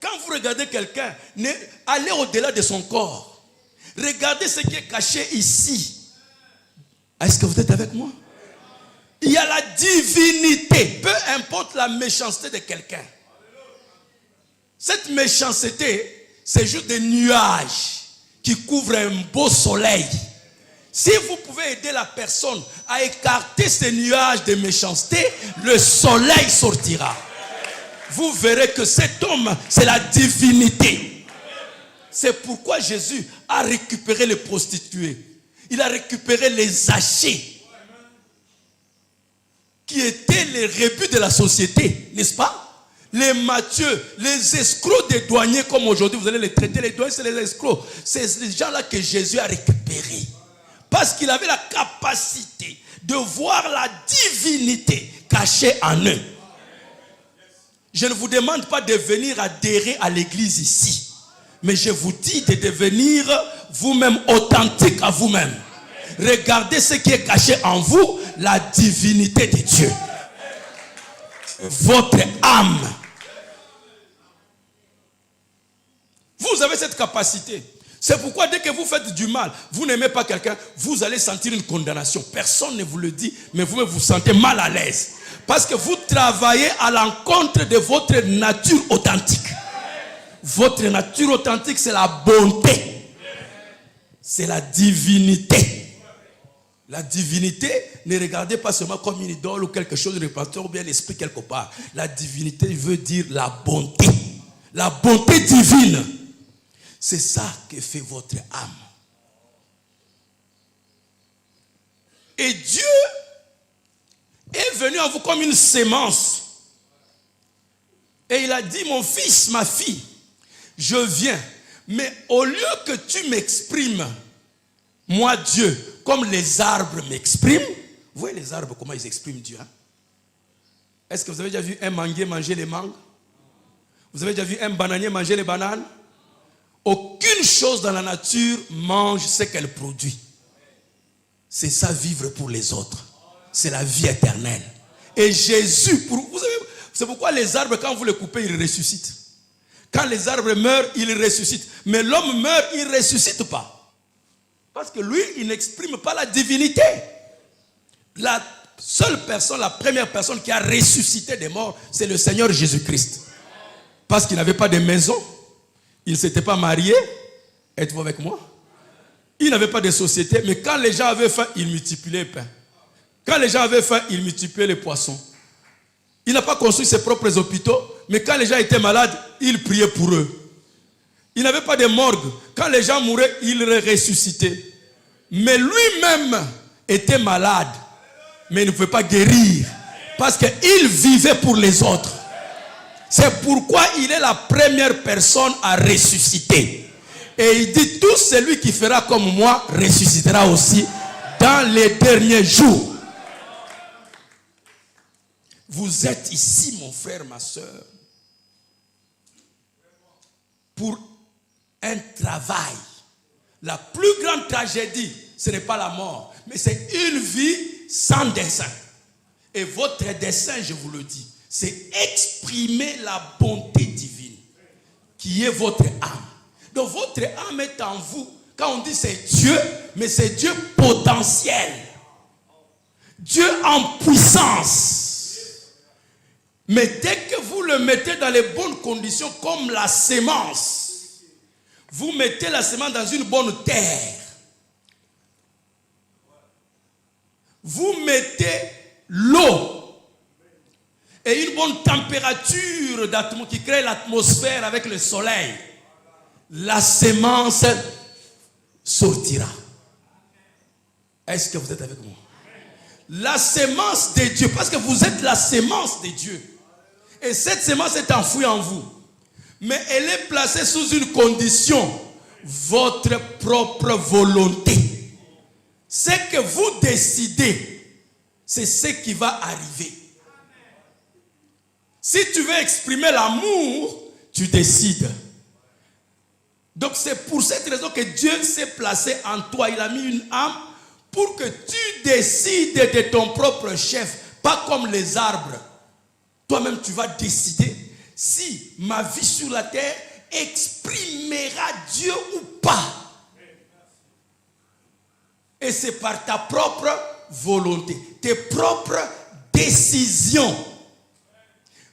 Quand vous regardez quelqu'un, allez au-delà de son corps. Regardez ce qui est caché ici. Est-ce que vous êtes avec moi? Il y a la divinité. Peu importe la méchanceté de quelqu'un. Cette méchanceté, c'est juste des nuages qui couvrent un beau soleil. Si vous pouvez aider la personne à écarter ces nuages de méchanceté, le soleil sortira. Vous verrez que cet homme, c'est la divinité. C'est pourquoi Jésus a récupéré les prostituées. Il a récupéré les zachés, qui étaient les rebuts de la société, n'est-ce pas? Les Matthieu, les escrocs des douaniers, comme aujourd'hui vous allez les traiter, les douaniers c'est les escrocs. C'est ces gens-là que Jésus a récupérés. Parce qu'il avait la capacité de voir la divinité cachée en eux. Je ne vous demande pas de venir adhérer à l'église ici. Mais je vous dis de devenir vous-même authentique à vous-même. Regardez ce qui est caché en vous, la divinité de Dieu. Votre âme. Vous avez cette capacité. C'est pourquoi dès que vous faites du mal, vous n'aimez pas quelqu'un, vous allez sentir une condamnation. Personne ne vous le dit, mais vous vous sentez mal à l'aise. Parce que vous travaillez à l'encontre de votre nature authentique. Votre nature authentique, c'est la bonté. C'est la divinité. La divinité, ne regardez pas seulement comme une idole ou quelque chose de répandu ou bien l'esprit quelque part. La divinité veut dire la bonté. La bonté divine. C'est ça que fait votre âme. Et Dieu est venu à vous comme une sémence. Et il a dit, mon fils, ma fille, je viens. Mais au lieu que tu m'exprimes, moi Dieu, comme les arbres m'expriment. Vous voyez les arbres, comment ils expriment Dieu, hein? Est-ce que vous avez déjà vu un manguier manger les mangues? Vous avez déjà vu un bananier manger les bananes? Aucune chose dans la nature mange ce qu'elle produit. C'est ça, vivre pour les autres. C'est la vie éternelle. Et Jésus, c'est pourquoi les arbres, quand vous les coupez, ils ressuscitent. Quand les arbres meurent, ils ressuscitent. Mais l'homme meurt, il ne ressuscite pas. Parce que lui, il n'exprime pas la divinité. La seule personne, la première personne qui a ressuscité des morts, c'est le Seigneur Jésus-Christ. Parce qu'il n'avait pas de maison. Il ne s'était pas marié. Êtes-vous avec moi? Il n'avait pas de société. Mais quand les gens avaient faim, il multipliait les pains. Quand les gens avaient faim, il multipliait les poissons. Il n'a pas construit ses propres hôpitaux. Mais quand les gens étaient malades, il priait pour eux. Il n'avait pas de morgue. Quand les gens mouraient, il les ressuscitait. Mais lui-même était malade. Mais il ne pouvait pas guérir. Parce qu'il vivait pour les autres. C'est pourquoi il est la première personne à ressusciter. Et il dit, tout celui qui fera comme moi ressuscitera aussi dans les derniers jours. Vous êtes ici, mon frère, ma soeur, pour un travail. La plus grande tragédie, ce n'est pas la mort, mais c'est une vie sans dessein. Et votre dessein, je vous le dis, c'est exprimer la bonté divine qui est votre âme. Donc votre âme est en vous. Quand on dit c'est Dieu, mais c'est Dieu potentiel. Dieu en puissance. Mais dès que vous le mettez dans les bonnes conditions comme la sémence, vous mettez la sémence dans une bonne terre. Vous mettez l'eau et une bonne température qui crée l'atmosphère avec le soleil. La sémence sortira. Est-ce que vous êtes avec moi? La sémence de Dieu, parce que vous êtes la sémence de Dieu. Et cette sémence est enfouie en vous. Mais elle est placée sous une condition, votre propre volonté. Ce que vous décidez, c'est ce qui va arriver. Si tu veux exprimer l'amour, tu décides. Donc c'est pour cette raison que Dieu s'est placé en toi. Il a mis une âme pour que tu décides de ton propre chef. Pas comme les arbres. Toi-même tu vas décider si ma vie sur la terre exprimera Dieu ou pas. Et c'est par ta propre volonté, tes propres décisions.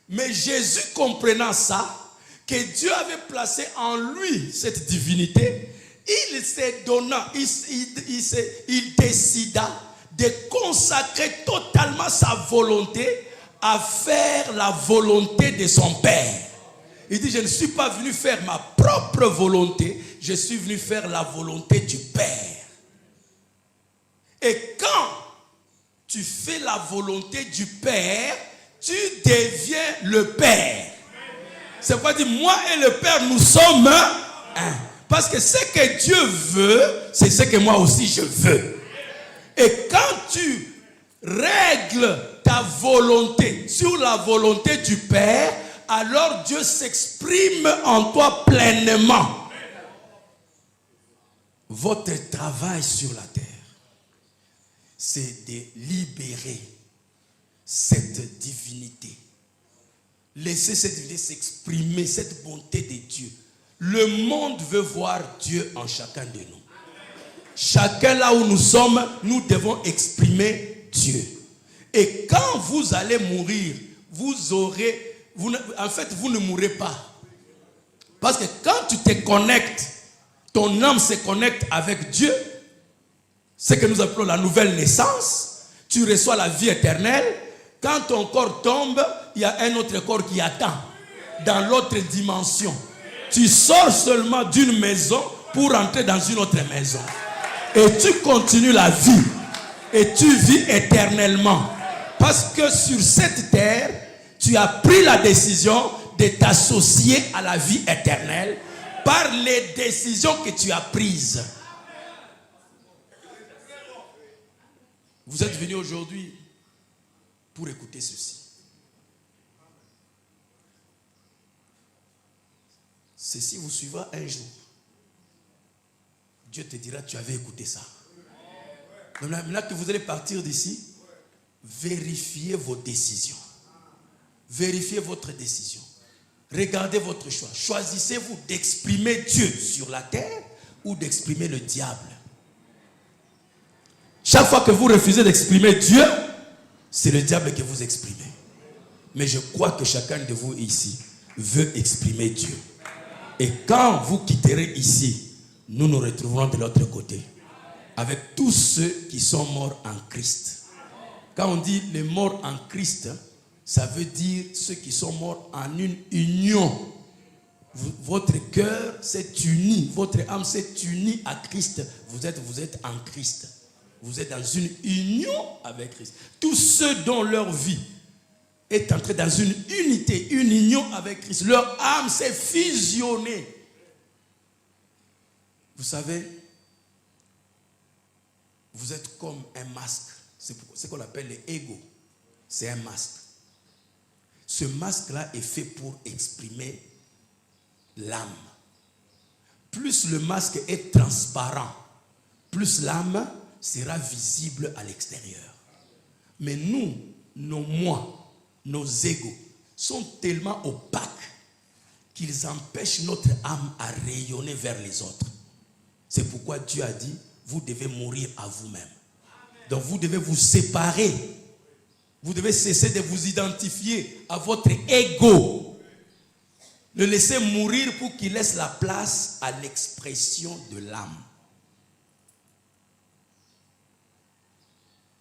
Mais Jésus, comprenant ça, que Dieu avait placé en lui cette divinité, il s'est donné, il décida de consacrer totalement sa volonté à faire la volonté de son Père. Il dit, je ne suis pas venu faire ma propre volonté, je suis venu faire la volonté du Père. Et quand tu fais la volonté du Père, tu deviens le Père. C'est pourquoi il dit, moi et le Père, nous sommes un. Parce que ce que Dieu veut, c'est ce que moi aussi je veux. Et quand tu règles ta volonté sur la volonté du Père, alors Dieu s'exprime en toi pleinement. Votre travail sur la terre, c'est de libérer cette divinité. Laissez cette divinité s'exprimer, cette bonté de Dieu. Le monde veut voir Dieu en chacun de nous. Chacun là où nous sommes, nous devons exprimer Dieu. Et quand vous allez mourir, vous ne mourrez pas. Parce que quand tu te connectes, ton âme se connecte avec Dieu, ce que nous appelons la nouvelle naissance, tu reçois la vie éternelle. Quand ton corps tombe, il y a un autre corps qui attend dans l'autre dimension. Tu sors seulement d'une maison pour entrer dans une autre maison. Et tu continues la vie. Et tu vis éternellement. Parce que sur cette terre, tu as pris la décision de t'associer à la vie éternelle par les décisions que tu as prises. Vous êtes venus aujourd'hui pour écouter ceci. Ceci vous suivra un jour. Dieu te dira, tu avais écouté ça. Maintenant que vous allez partir d'ici, vérifiez vos décisions. Vérifiez votre décision. Regardez votre choix. Choisissez-vous d'exprimer Dieu sur la terre ou d'exprimer le diable. Chaque fois que vous refusez d'exprimer Dieu, c'est le diable que vous exprimez. Mais je crois que chacun de vous ici veut exprimer Dieu. Et quand vous quitterez ici, nous nous retrouverons de l'autre côté. Avec tous ceux qui sont morts en Christ. Quand on dit les morts en Christ, ça veut dire ceux qui sont morts en une union. Votre cœur s'est uni, votre âme s'est unie à Christ. Vous êtes en Christ. Vous êtes dans une union avec Christ. Tous ceux dont leur vie est entrée dans une unité, une union avec Christ, leur âme s'est fusionnée. Vous savez, vous êtes comme un masque. C'est ce qu'on appelle l'ego. C'est un masque. Ce masque-là est fait pour exprimer l'âme. Plus le masque est transparent, plus l'âme sera visible à l'extérieur. Mais nous, nos moi, nos égos sont tellement opaques qu'ils empêchent notre âme à rayonner vers les autres. C'est pourquoi Dieu a dit, vous devez mourir à vous-même. Donc vous devez vous séparer. Vous devez cesser de vous identifier à votre ego. Le laisser mourir pour qu'il laisse la place à l'expression de l'âme.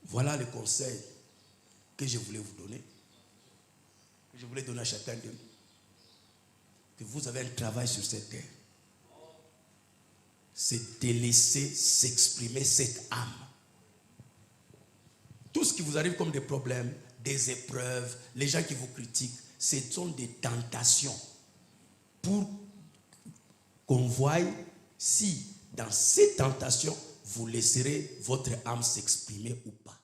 Voilà le conseil que je voulais vous donner. Que je voulais donner à chacun de vous. Que vous avez un travail sur cette terre. C'est de laisser s'exprimer cette âme. Tout ce qui vous arrive comme des problèmes, des épreuves, les gens qui vous critiquent, ce sont des tentations pour qu'on voie si dans ces tentations, vous laisserez votre âme s'exprimer ou pas.